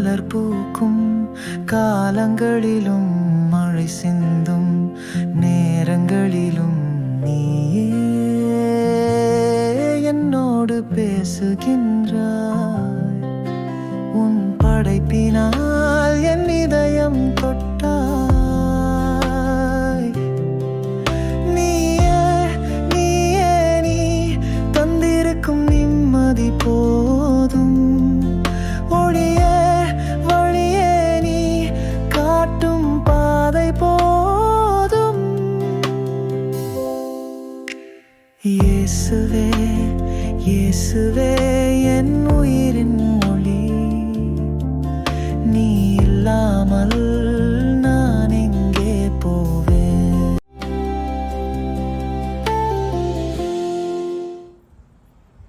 மலர் பூக்கும் காலங்களிலும் மழை சிந்தும் நேரங்களிலும் நீயே என்னோடு பேசுகின்றாய். உன் படைப்பினால் என் இதயம் தொட்டாய். நீயே நீயே நீ தந்திருக்கும் நிம்மதி போதும். ஒளியே வழியே நீ காட்டும் பாதை போதும். இயேசுவே இயேசுவே என் உயிரின்